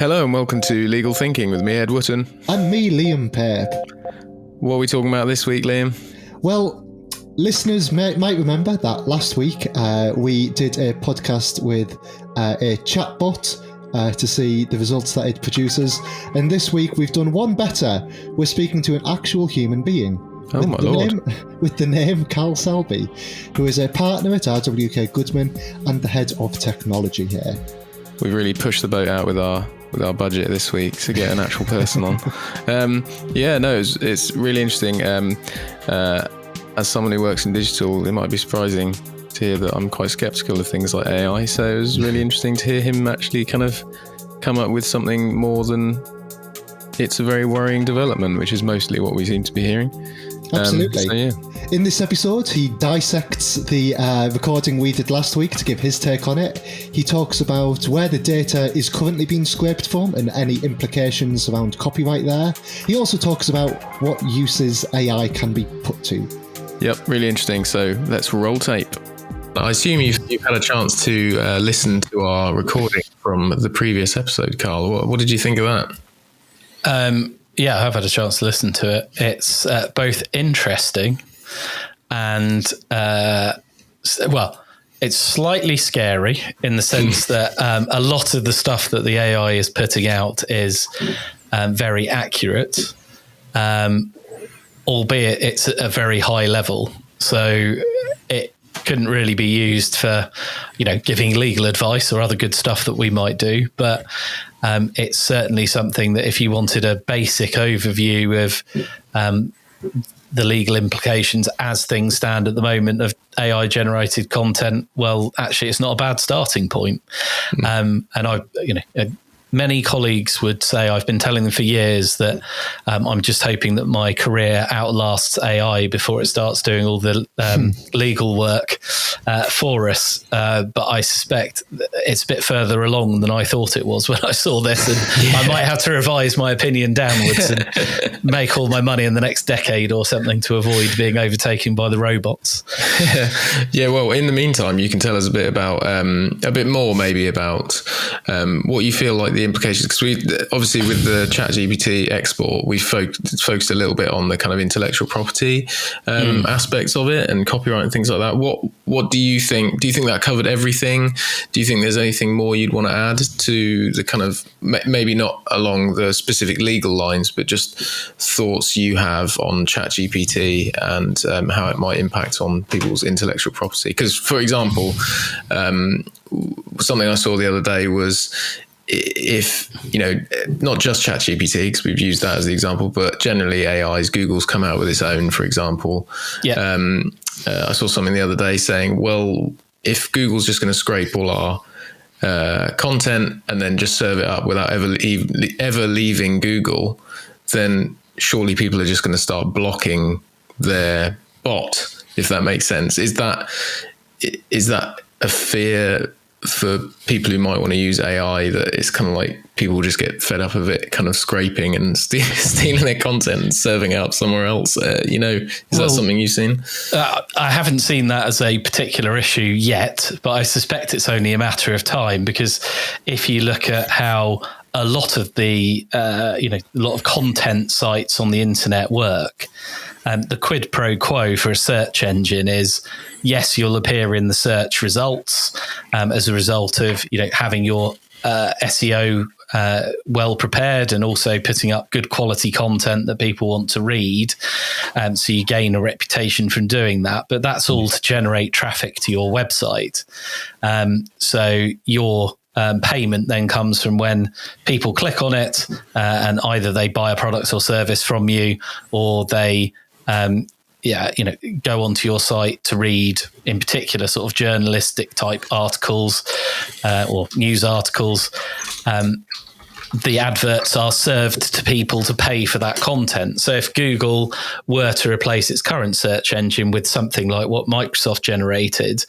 Hello and welcome to Legal Thinking with me, Ed Wootton. And me, Liam Pape. What are we talking about this week, Liam? Well, listeners might remember that last week we did a podcast with a chatbot to see the results that it produces. And this week we've done one better. We're speaking to an actual human being. Oh my lord. With the name Carl Selby, who is a partner at RWK Goodman and the head of technology here. We've really pushed the boat out with our budget this week to get an actual person on. It's really interesting. As someone who works in digital, it might be surprising to hear that I'm quite skeptical of things like AI. So it was really interesting to hear him actually kind of come up with something more than it's a very worrying development, which is mostly what we seem to be hearing. Absolutely. In this episode, he dissects the recording we did last week to give his take on it. He talks about where the data is currently being scraped from and any implications around copyright there. He also talks about what uses AI can be put to. Yep, really interesting. So let's roll tape. I assume you've had a chance to listen to our recording from the previous episode, Carl. What did you think of that? Yeah, I've had a chance to listen to it. It's both interesting and, it's slightly scary in the sense that a lot of the stuff that the AI is putting out is very accurate, albeit it's at a very high level. So it couldn't really be used for, giving legal advice or other good stuff that we might do. But it's certainly something that if you wanted a basic overview of the legal implications as things stand at the moment of AI generated content, well, actually, it's not a bad starting point. And many colleagues would say, I've been telling them for years that I'm just hoping that my career outlasts AI before it starts doing all the legal work for us. But I suspect it's a bit further along than I thought it was when I saw this. And I might have to revise my opinion downwards and make all my money in the next decade or something to avoid being overtaken by the robots. Yeah, well, in the meantime, you can tell us a bit more maybe about what you feel like the implications, because we obviously with the ChatGPT export we focused a little bit on the kind of intellectual property aspects of it and copyright and things like that. What do you think that covered everything? Do you think there's anything more you'd want to add to the kind of maybe not along the specific legal lines, but just thoughts you have on ChatGPT and how it might impact on people's intellectual property? Because for example, something I saw the other day was, if not just ChatGPT, because we've used that as the example, but generally AIs, Google's come out with its own, for example. I saw something the other day saying, well, if Google's just going to scrape all our content and then just serve it up without ever leaving Google, then surely people are just going to start blocking their bot, if that makes sense. Is that a fear for people who might want to use AI, that it's kind of like people just get fed up of it kind of scraping and stealing their content and serving it up somewhere else? Is that something you've seen? I haven't seen that as a particular issue yet, but I suspect it's only a matter of time, because if you look at how a lot of the, a lot of content sites on the internet work, the quid pro quo for a search engine is, yes, you'll appear in the search results as a result of having your SEO well prepared and also putting up good quality content that people want to read. So you gain a reputation from doing that, but that's all to generate traffic to your website. So your payment then comes from when people click on it and either they buy a product or service from you, or they go onto your site to read, in particular, sort of journalistic type articles or news articles. The adverts are served to people to pay for that content. So if Google were to replace its current search engine with something like what Microsoft generated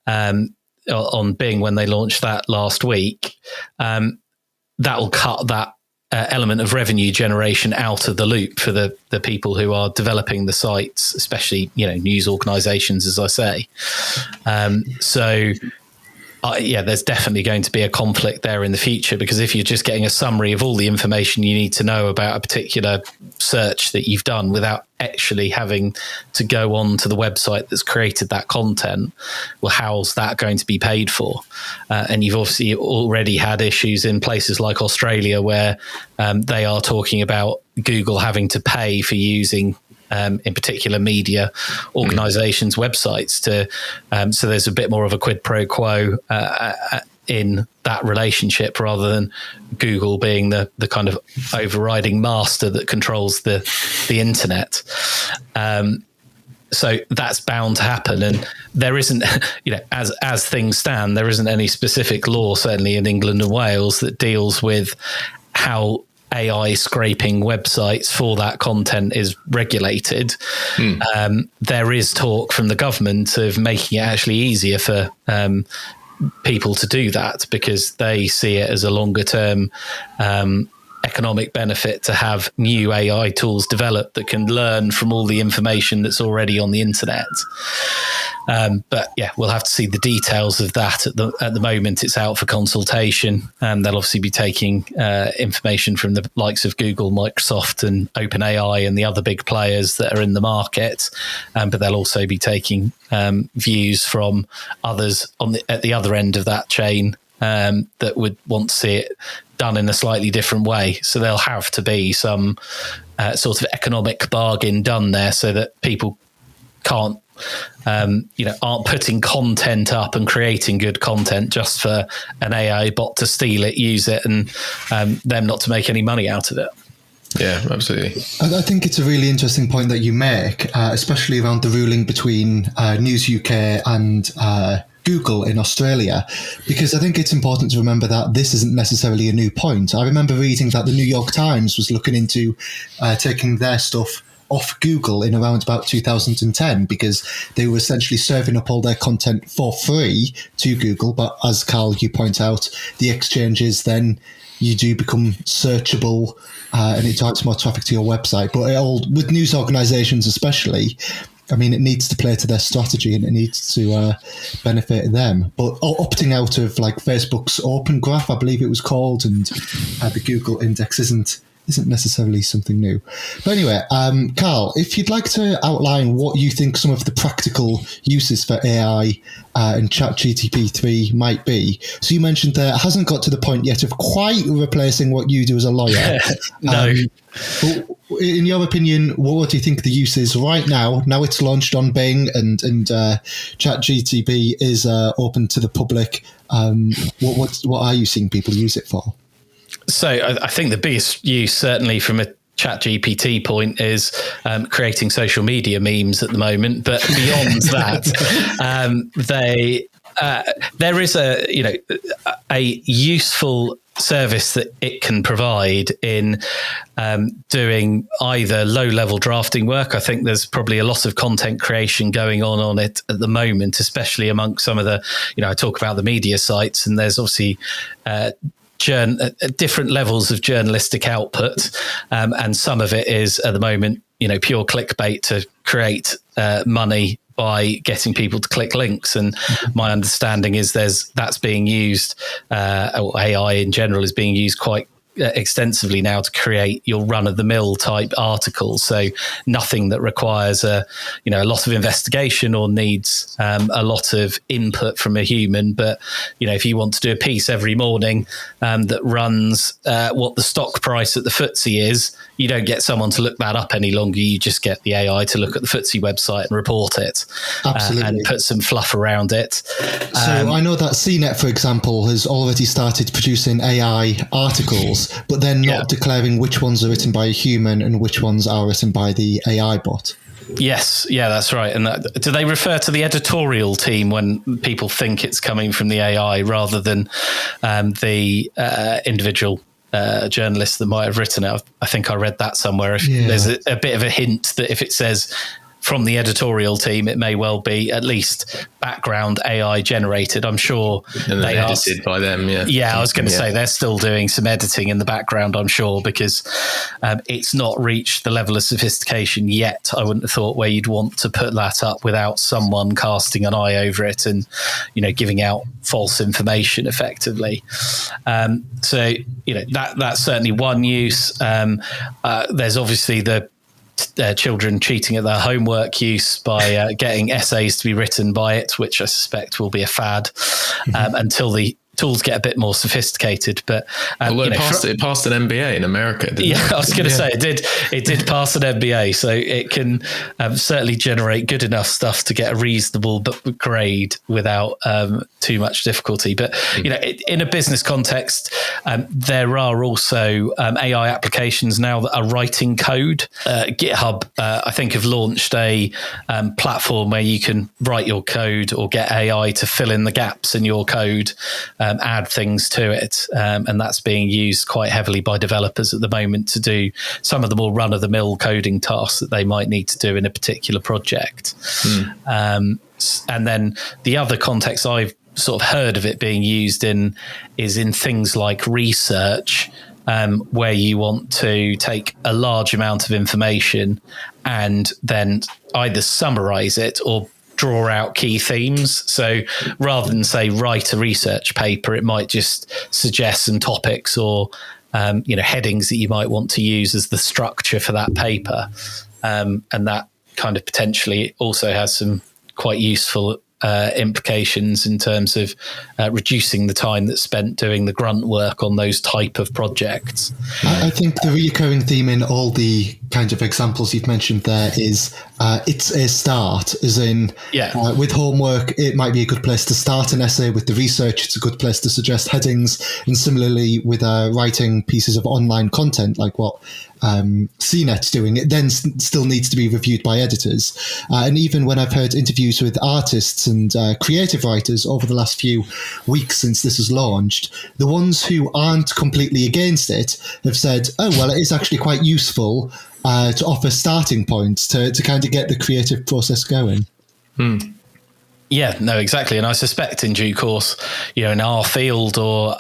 on Bing when they launched that last week, that will cut that element of revenue generation out of the loop for the people who are developing the sites, especially news organizations, as I say. So there's definitely going to be a conflict there in the future, because if you're just getting a summary of all the information you need to know about a particular search that you've done without actually having to go on to the website that's created that content, well, how's that going to be paid for? And you've obviously already had issues in places like Australia where they are talking about Google having to pay for using in particular media organizations' websites so there's a bit more of a quid pro quo in that relationship, rather than Google being the kind of overriding master that controls the internet. So that's bound to happen, and there isn't, as things stand, there isn't any specific law, certainly in England and Wales, that deals with how AI scraping websites for that content is regulated. There is talk from the government of making it actually easier for people to do that, because they see it as a longer term economic benefit to have new AI tools developed that can learn from all the information that's already on the internet. But yeah, we'll have to see the details of that. At the moment, it's out for consultation, and they'll obviously be taking information from the likes of Google, Microsoft, and OpenAI, and the other big players that are in the market. But they'll also be taking views from others at the other end of that chain that would want to see it done in a slightly different way. So there'll have to be some sort of economic bargain done there, so that people can't aren't putting content up and creating good content just for an AI bot to steal it, use it, and them not to make any money out of it. Yeah, absolutely. I think it's a really interesting point that you make, especially around the ruling between News UK and Google in Australia, because I think it's important to remember that this isn't necessarily a new point. I remember reading that the New York Times was looking into taking their stuff off Google in around about 2010, because they were essentially serving up all their content for free to Google. But as Carl, you point out, the exchanges, then you do become searchable and it drives more traffic to your website. But with news organizations especially, I mean, it needs to play to their strategy and it needs to benefit them. But opting out of like Facebook's Open Graph, I believe it was called, and the Google index isn't necessarily something new. But anyway, Carl, if you'd like to outline what you think some of the practical uses for AI and ChatGPT-3 might be. So you mentioned that it hasn't got to the point yet of quite replacing what you do as a lawyer. No. But in your opinion, what do you think the use is right now? Now it's launched on Bing and ChatGPT is open to the public. What are you seeing people use it for? So I think the biggest use, certainly from a ChatGPT point, is creating social media memes at the moment. But beyond that, there is a useful service that it can provide in doing either low-level drafting work. I think there's probably a lot of content creation going on it at the moment, especially amongst some of the, I talk about the media sites, and there's obviously different levels of journalistic output, and some of it is at the moment, pure clickbait to create money by getting people to click links. And my understanding is that's being used, or AI in general is being used quite extensively now to create your run-of-the-mill type articles. So nothing that requires a lot of investigation or needs a lot of input from a human. But if you want to do a piece every morning that runs what the stock price at the FTSE is, you don't get someone to look that up any longer. You just get the AI to look at the FTSE website and report it. Absolutely. And put some fluff around it. So I know that CNET, for example, has already started producing AI articles, but they're not declaring which ones are written by a human and which ones are written by the AI bot. Yes, yeah, that's right. And do they refer to the editorial team when people think it's coming from the AI rather than the individual journalists that might have written it? I think I read that somewhere. There's a bit of a hint that if it says from the editorial team, it may well be at least background AI generated. I'm sure and they are edited by them. Yeah, I was going to say they're still doing some editing in the background, I'm sure, because it's not reached the level of sophistication yet, I wouldn't have thought, where you'd want to put that up without someone casting an eye over it and, giving out false information effectively. So, that's certainly one use. There's obviously the children cheating at their homework use by getting essays to be written by it, which I suspect will be a fad until the tools get a bit more sophisticated. But although it passed an MBA in America, didn't it? I was going to say it did pass an MBA, so it can certainly generate good enough stuff to get a reasonable grade without too much difficulty. But in a business context, there are also AI applications now that are writing code. GitHub, I think, have launched a platform where you can write your code or get AI to fill in the gaps in your code. Add things to it, and that's being used quite heavily by developers at the moment to do some of the more run-of-the-mill coding tasks that they might need to do in a particular project. And then the other context I've sort of heard of it being used in is in things like research, where you want to take a large amount of information and then either summarize it or draw out key themes. So rather than say write a research paper, it might just suggest some topics or headings that you might want to use as the structure for that paper, and that kind of potentially also has some quite useful implications in terms of reducing the time that's spent doing the grunt work on those type of projects. I think the recurring theme in all the kind of examples you've mentioned there is it's a start, as in with homework, it might be a good place to start an essay. With the research, it's a good place to suggest headings. And similarly with writing pieces of online content, like what CNET's doing, it then still needs to be reviewed by editors. And even when I've heard interviews with artists and creative writers over the last few weeks since this was launched, the ones who aren't completely against it have said, oh, well, it is actually quite useful to offer starting points to kind of get the creative process going. Yeah, no, exactly. And I suspect in due course, in our field or,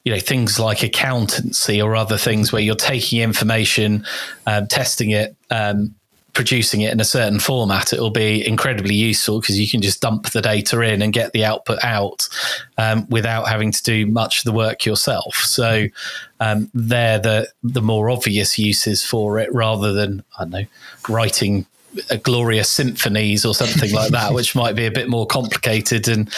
things like accountancy or other things where you're taking information, testing it, producing it in a certain format, it will be incredibly useful because you can just dump the data in and get the output out without having to do much of the work yourself. So they're the more obvious uses for it, rather than, I don't know, writing glorious symphonies or something like that, which might be a bit more complicated and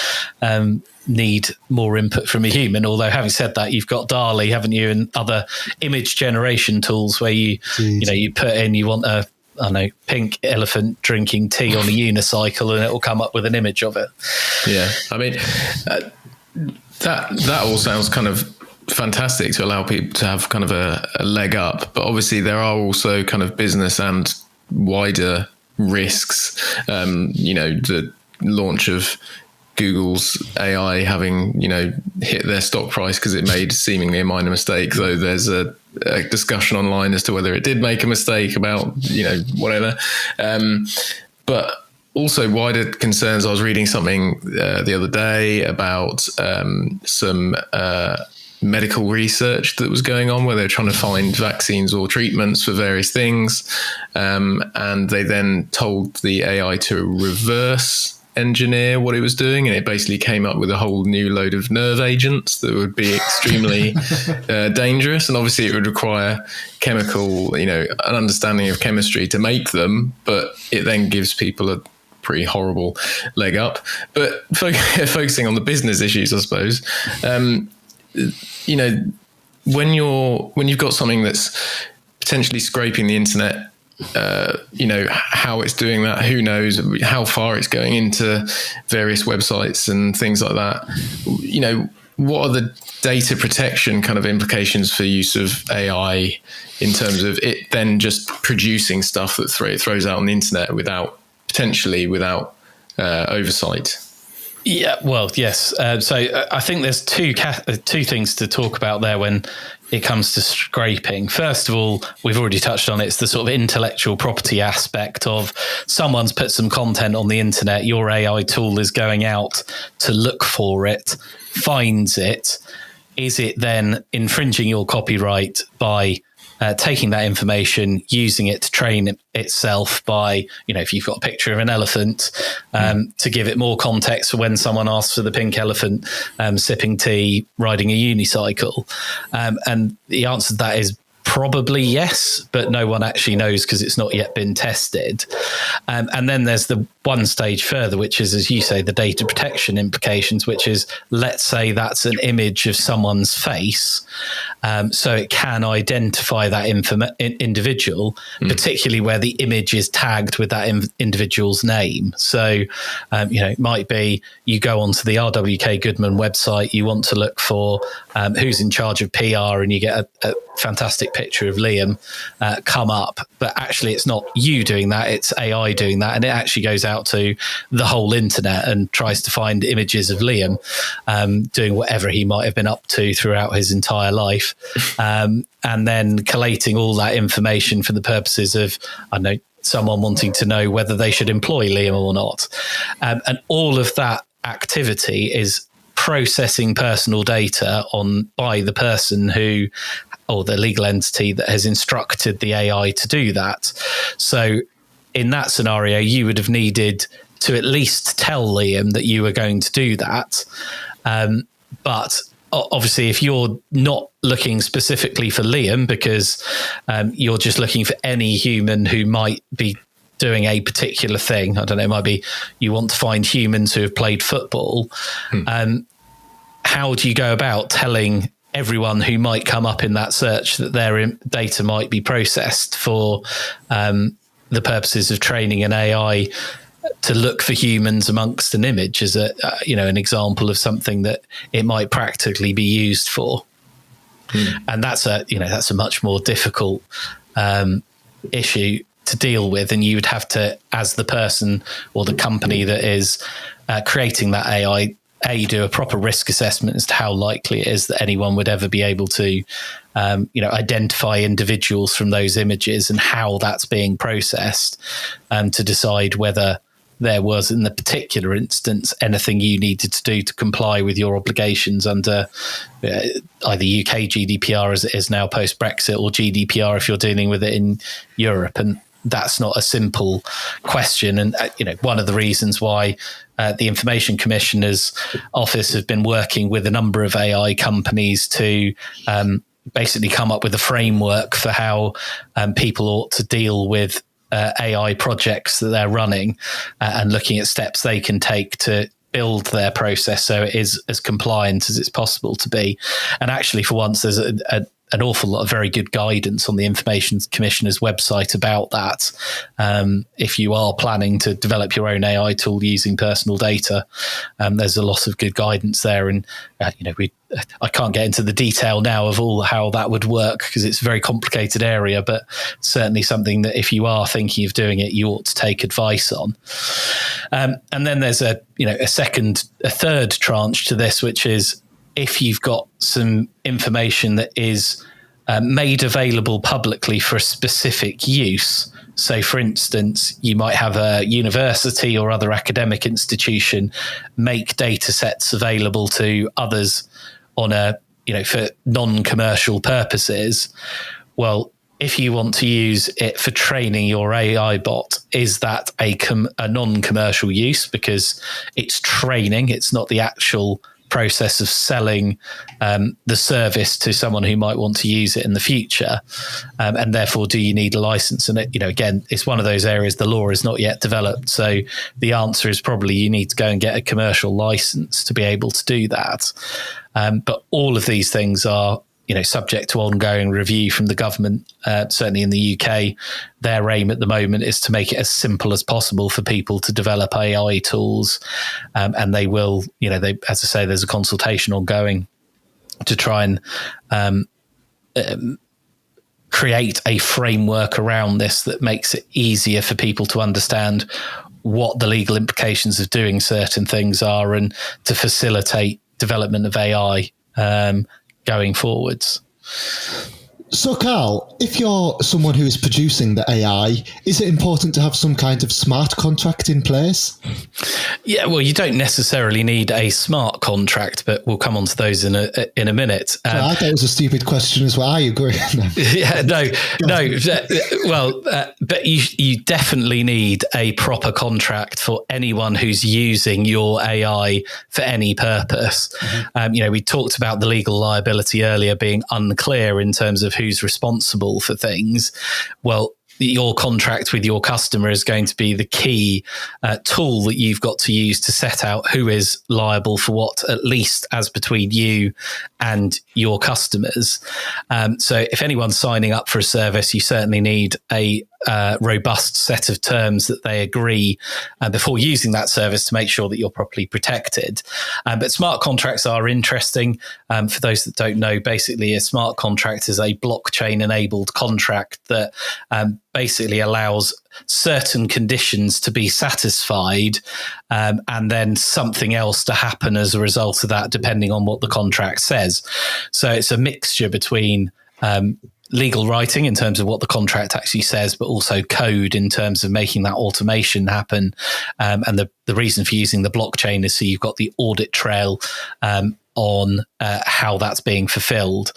need more input from a human. Although having said that, you've got DALL-E, haven't you, and other image generation tools where you put in, you want a pink elephant drinking tea on a unicycle, and it will come up with an image of it. Yeah, I mean, that all sounds kind of fantastic to allow people to have kind of a leg up. But obviously there are also kind of business and wider risks. The launch of Google's AI having, hit their stock price because it made seemingly a minor mistake, though there's a discussion online as to whether it did make a mistake about, whatever. But also wider concerns. I was reading something the other day about some medical research that was going on where they're trying to find vaccines or treatments for various things. And they then told the AI to reverse engineer what it was doing, and it basically came up with a whole new load of nerve agents that would be extremely dangerous, and obviously it would require chemical, an understanding of chemistry to make them, but it then gives people a pretty horrible leg up. But focusing on the business issues, I suppose, when you've got something that's potentially scraping the internet, how it's doing that, who knows how far it's going into various websites and things like that. What are the data protection kind of implications for use of AI in terms of it then just producing stuff that throws out on the internet without oversight? Yeah, well, yes. So I think there's two things to talk about there when it comes to scraping. First of all, we've already touched on it. It's the sort of intellectual property aspect of someone's put some content on the internet. Your AI tool is going out to look for it, finds it. Is it then infringing your copyright by taking that information, using it to train itself by, if you've got a picture of an elephant, to give it more context for when someone asks for the pink elephant sipping tea, riding a unicycle? And the answer to that is probably yes, but no one actually knows because it's not yet been tested. And then there's the one stage further, which is, as you say, the data protection implications, which is, let's say that's an image of someone's face. So it can identify that individual, particularly where the image is tagged with that individual's name. So, it might be you go onto the RWK Goodman website, you want to look for who's in charge of PR, and you get a fantastic picture of Liam come up, but actually it's not you doing that, it's AI doing that, and it actually goes out to the whole internet and tries to find images of Liam doing whatever he might have been up to throughout his entire life, and then collating all that information for the purposes of, I don't know, someone wanting to know whether they should employ Liam or not. And all of that activity is processing personal data by the person who, or the legal entity that has instructed the AI to do that. So in that scenario, you would have needed to at least tell Liam that you were going to do that. But obviously, if you're not looking specifically for Liam because you're just looking for any human who might be doing a particular thing, I don't know, it might be you want to find humans who have played football. How do you go about telling everyone who might come up in that search that their data might be processed for the purposes of training an AI to look for humans amongst an image as an example of something that it might practically be used for? And that's a much more difficult issue to deal with, and you would have to, as the person or the company that is creating that AI, do a proper risk assessment as to how likely it is that anyone would ever be able to identify individuals from those images and how that's being processed, to decide whether there was, in the particular instance, anything you needed to do to comply with your obligations under either UK GDPR as it is now post-Brexit, or GDPR if you're dealing with it in Europe. And that's not a simple question. And, one of the reasons why the Information Commissioner's Office have been working with a number of AI companies to basically come up with a framework for how people ought to deal with AI projects that they're running, and looking at steps they can take to build their process so it is as compliant as it's possible to be. And actually, for once, there's an awful lot of very good guidance on the Information Commissioner's website about that. If you are planning to develop your own AI tool using personal data, there's a lot of good guidance there. And, I can't get into the detail now of all how that would work because it's a very complicated area, but certainly something that if you are thinking of doing it, you ought to take advice on. And then there's a third tranche to this, which is if you've got some information that is made available publicly for a specific use. So, for instance, you might have a university or other academic institution make data sets available to others on for non-commercial purposes. Well, if you want to use it for training your AI bot, is that a non-commercial use because it's training, it's not the actual process of selling the service to someone who might want to use it in the future, and therefore do you need a license? And again, it's one of those areas the law is not yet developed, so the answer is probably you need to go and get a commercial license to be able to do that. But all of these things are subject to ongoing review from the government. Certainly in the UK, their aim at the moment is to make it as simple as possible for people to develop AI tools. And they will, as I say, there's a consultation ongoing to try and create a framework around this that makes it easier for people to understand what the legal implications of doing certain things are, and to facilitate development of AI going forwards. So, Carl, if you're someone who is producing the AI, is it important to have some kind of smart contract in place? Yeah, well, you don't necessarily need a smart contract, but we'll come on to those in a minute. I thought it was a stupid question as well. I agree. Yeah, no. Well, but you definitely need a proper contract for anyone who's using your AI for any purpose. Mm-hmm. We talked about the legal liability earlier being unclear in terms of who's responsible for things. Well, your contract with your customer is going to be the key tool that you've got to use to set out who is liable for what, at least as between you and your customers. So if anyone's signing up for a service, you certainly need a robust set of terms that they agree before using that service to make sure that you're properly protected. But smart contracts are interesting. For those that don't know, basically a smart contract is a blockchain-enabled contract that basically allows certain conditions to be satisfied and then something else to happen as a result of that, depending on what the contract says. So it's a mixture between legal writing in terms of what the contract actually says, but also code in terms of making that automation happen. And the reason for using the blockchain is so you've got the audit trail on how that's being fulfilled.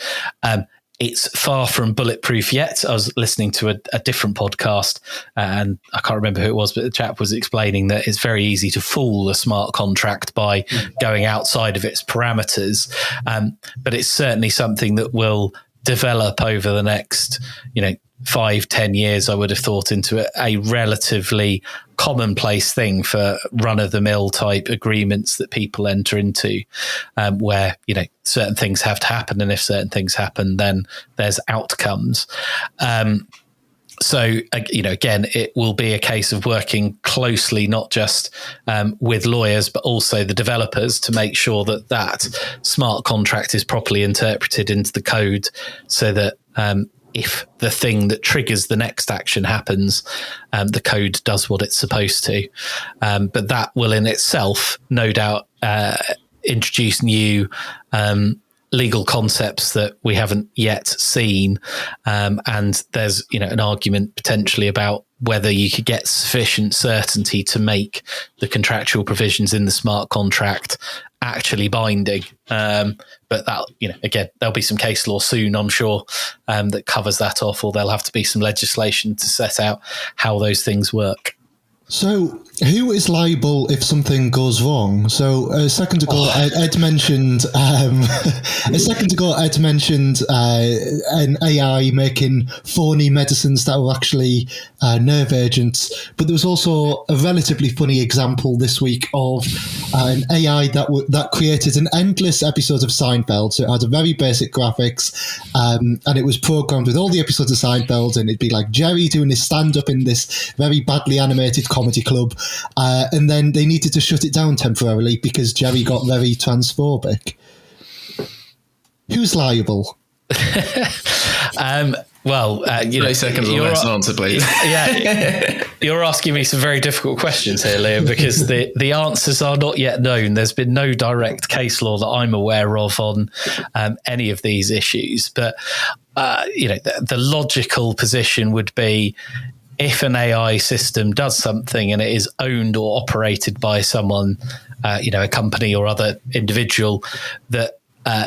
It's far from bulletproof yet. I was listening to a different podcast and I can't remember who it was, but the chap was explaining that it's very easy to fool a smart contract by going outside of its parameters. But it's certainly something that will develop over the next, 5-10 years, I would have thought, into a relatively commonplace thing for run-of-the-mill type agreements that people enter into, where certain things have to happen, and if certain things happen, then there's outcomes. So, again, it will be a case of working closely, not just with lawyers, but also the developers, to make sure that smart contract is properly interpreted into the code, so that if the thing that triggers the next action happens, the code does what it's supposed to. But that will in itself, no doubt, introduce new legal concepts that we haven't yet seen. And there's, an argument potentially about whether you could get sufficient certainty to make the contractual provisions in the smart contract actually binding. But that, again, there'll be some case law soon, I'm sure, that covers that off, or there'll have to be some legislation to set out how those things work. So, who is liable if something goes wrong? So, a second ago, Ed mentioned an AI making phony medicines that were actually nerve agents. But there was also a relatively funny example this week of an AI that created an endless episode of Seinfeld. So it had a very basic graphics, and it was programmed with all the episodes of Seinfeld, and it'd be like Jerry doing his stand-up in this very badly animated comedy club, and then they needed to shut it down temporarily because Jerry got very transphobic. Who's liable? Well, 30 seconds or less answer, please. Yeah, you're asking me some very difficult questions here, Liam, because the answers are not yet known. There's been no direct case law that I'm aware of on any of these issues. But, the logical position would be, if an AI system does something and it is owned or operated by someone, a company or other individual, that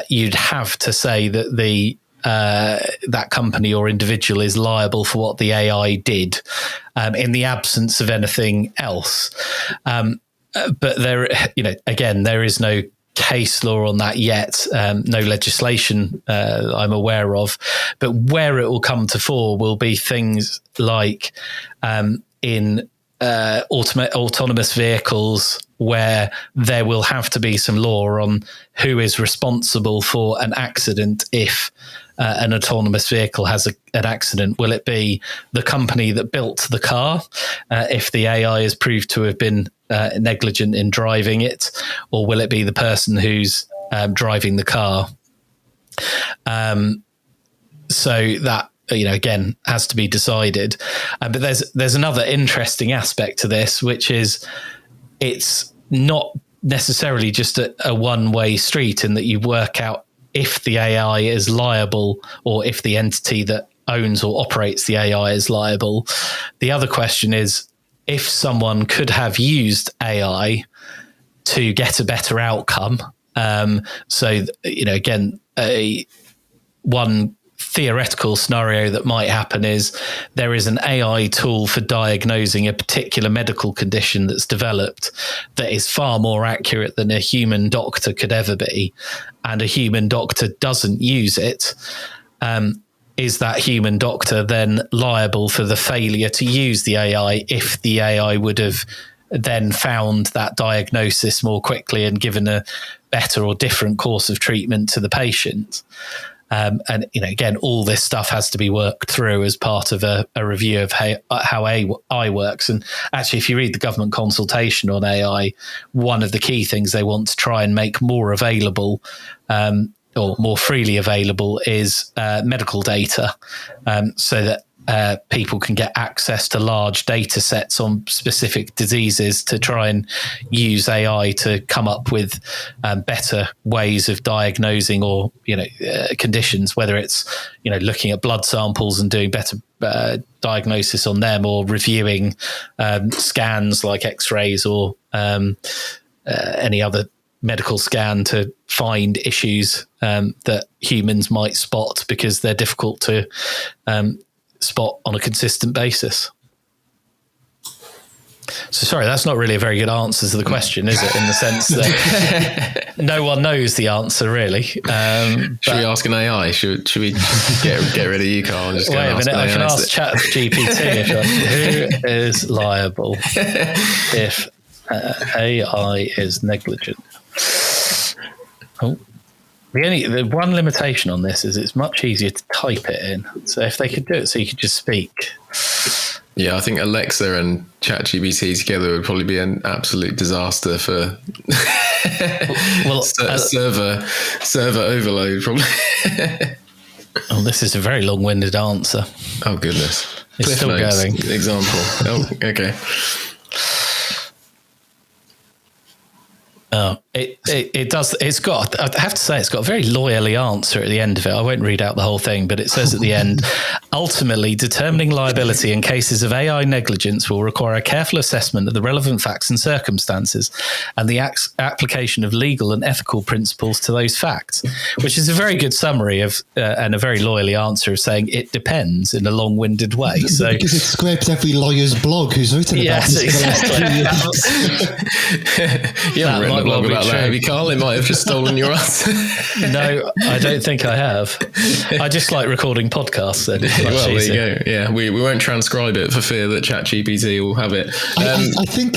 you'd have to say that that company or individual is liable for what the AI did, in the absence of anything else. But there, again, there is no case law on that yet, no legislation I'm aware of, but where it will come to fore will be things like in autonomous vehicles, where there will have to be some law on who is responsible for an accident if an autonomous vehicle has an accident. Will it be the company that built the car, if the AI is proved to have been negligent in driving it, or will it be the person who's driving the car? So that, again, has to be decided. But there's another interesting aspect to this, which is it's not necessarily just a one-way street in that you work out if the AI is liable or if the entity that owns or operates the AI is liable. The other question is if someone could have used AI to get a better outcome. Again, one theoretical scenario that might happen is there is an AI tool for diagnosing a particular medical condition that's developed that is far more accurate than a human doctor could ever be, and a human doctor doesn't use it. Is that human doctor then liable for the failure to use the AI if the AI would have then found that diagnosis more quickly and given a better or different course of treatment to the patient? And again, all this stuff has to be worked through as part of a review of how AI works. And actually, if you read the government consultation on AI, one of the key things they want to try and make more available or more freely available is medical data, so that people can get access to large data sets on specific diseases to try and use AI to come up with better ways of diagnosing or conditions, whether it's looking at blood samples and doing better diagnosis on them, or reviewing scans like X-rays or any other medical scan to find issues that humans might spot because they're difficult to spot on a consistent basis. So sorry, that's not really a very good answer to the question, is it? In the sense that no one knows the answer, really. Should we ask an AI? Should we get rid of you, Carl? And just wait a minute, I can ask ChatGPT who is liable if AI is negligent. Oh. The one limitation on this is it's much easier to type it in. So if they could do it so you could just speak. Yeah, I think Alexa and ChatGPT together would probably be an absolute disaster for server overload, probably. Oh, this is a very long-winded answer. Oh, goodness. It's Cliff still notes going. Example. Oh, okay. Oh, it does. It's got, I have to say, it's got a very lawyerly answer at the end of it. I won't read out the whole thing, but it says at the end, ultimately, determining liability in cases of AI negligence will require a careful assessment of the relevant facts and circumstances and the application of legal and ethical principles to those facts, which is a very good summary of and a very lawyerly answer of saying it depends in a long-winded way. So because it scrapes every lawyer's blog who's written about this. Exactly. You haven't written a blog about that, have you, Carl? It might have just stolen your answer. No, I don't think I have. I just like recording podcasts. Then well, there you go. Yeah, we won't transcribe it for fear that ChatGPT will have it. I think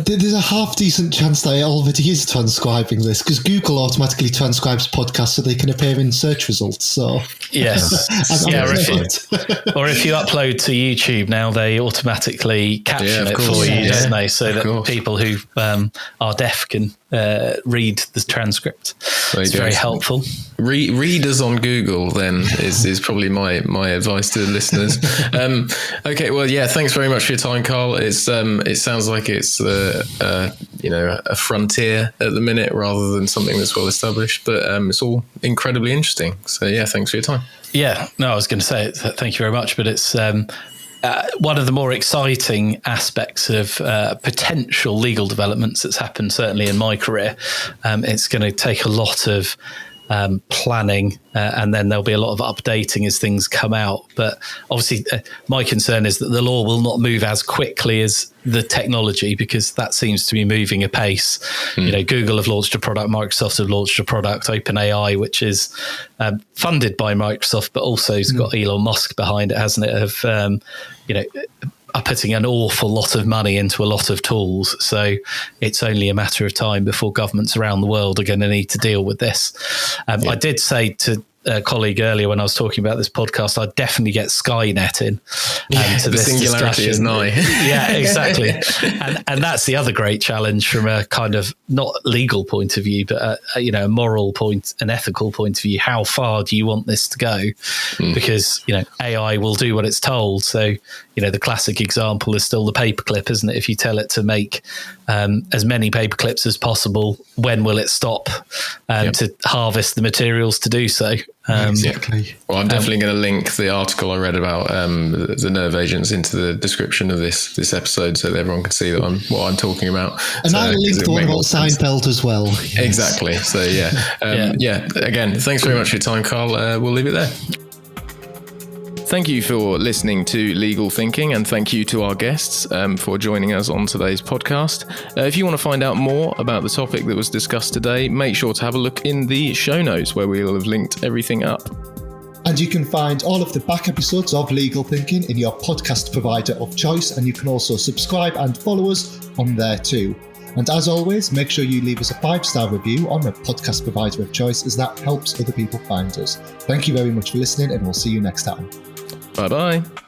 there's a half decent chance that it already is transcribing this, because Google automatically transcribes podcasts so they can appear in search results. So yes, or if you upload to YouTube now, they automatically caption it for you, don't they? So that people who are deaf can read the transcript. It's very helpful. Readers on Google then is probably my advice to the listeners. Okay, well, yeah, thanks very much for your time, Carl. It sounds like it's a frontier at the minute rather than something that's well established, but it's all incredibly interesting. So yeah, thanks for your time. Yeah, no, I was going to say thank you very much, but it's one of the more exciting aspects of potential legal developments that's happened, certainly in my career. It's going to take a lot of planning, and then there'll be a lot of updating as things come out. But obviously, my concern is that the law will not move as quickly as the technology, because that seems to be moving apace. Google have launched a product, Microsoft have launched a product, OpenAI, which is funded by Microsoft, but also has got Elon Musk behind it, hasn't it? Are putting an awful lot of money into a lot of tools. So it's only a matter of time before governments around the world are going to need to deal with this. I did say to a colleague earlier when I was talking about this podcast, I'd definitely get Skynet in to the this singularity discussion. is nigh. Yeah, exactly. And that's the other great challenge from a kind of not legal point of view, but a moral point, an ethical point of view. How far do you want this to go? Because AI will do what it's told. So the classic example is still the paperclip, isn't it? If you tell it to make as many paperclips as possible, when will it stop to harvest the materials to do so? Exactly. Well, I'm definitely going to link the article I read about the nerve agents into the description of this episode, so that everyone can see what I'm talking about. And I'll link the one about Seinfeld as well. Yes. Exactly. So yeah. Again, thanks very much for your time, Carl. We'll leave it there. Thank you for listening to Legal Thinking, and thank you to our guests for joining us on today's podcast. If you want to find out more about the topic that was discussed today, make sure to have a look in the show notes where we'll have linked everything up. And you can find all of the back episodes of Legal Thinking in your podcast provider of choice, and you can also subscribe and follow us on there too. And as always, make sure you leave us a 5-star review on a podcast provider of choice, as that helps other people find us. Thank you very much for listening, and we'll see you next time. Bye-bye.